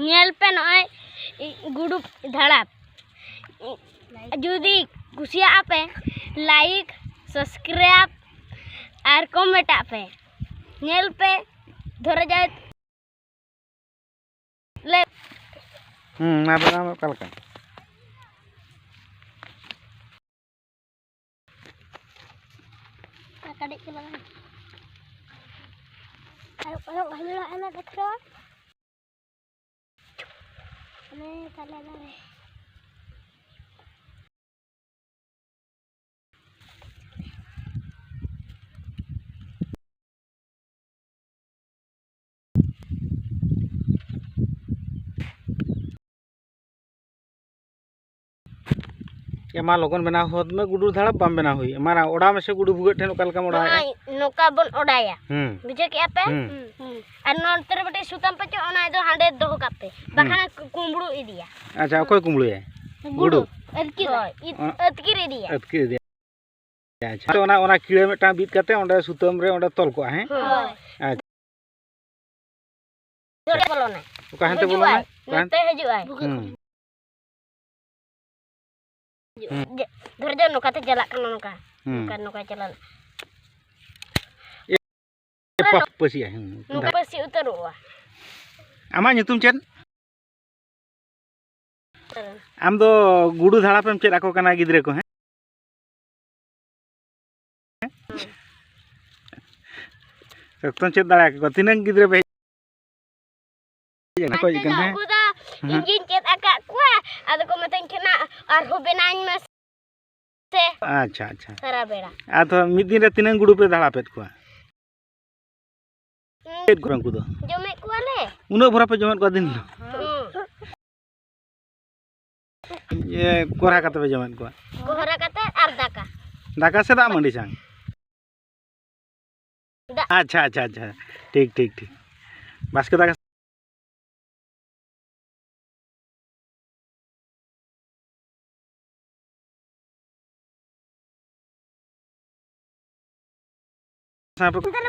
nail पे नय गुडू धड़ाप जुदी कुसिया पे लाइक सब्सक्राइब और कमेंट पे नेल पे धरे जाए ले ना बना में कल का कड़े के लगा अरे हल्ला आना देख रहा अरे चला रे एमा लगन बना होत में गुडू धड़ा बम बना हुई हमारा ओड़ा में से गुडू भुगट ठेन कल का ओड़ा है नोका बन ओडाया बुझे के आपे और नोंतर बटे सुतम पे ओना दो हांडे दोह कापे बखाना कुंबड़ू इदिया अच्छा ओकोय कुंबड़ू है गुडू अतकिर इदिया अतकिर इदिया अच्छा तो ओना कीड़े मेटा बीत करते ओंडे सुतम रे ओंडे तोल को है अच्छा जोड़े बोलो ना कहां ते बोलो ना नते हजु धर जो नोका ते चला कन नोका नोका चला ए पसी है नोका पसी उतरवा आमा nyutum चेन आम दो गुडू धड़ा पेम चेद आको कना गिद्रे को हैं सकतन चेद दाड़ा को तिनंग गिद्रे पे जना को इकन है इंजिन चेद आका को आदो को मतन केना और हो बेनाइन में से अच्छा अच्छा सारा बेड़ा आ तो मिद दिन रे तिनंग गुडू पे धड़ा पेट को पेट को को दो जमे को ले उनो भरा पे जमन को दिन ये कोरा कते पे जमन को कोहरा कते और दाका दाका से दा मंडी संग अच्छा अच्छा अच्छा ठीक ठीक ठीक बस के दाका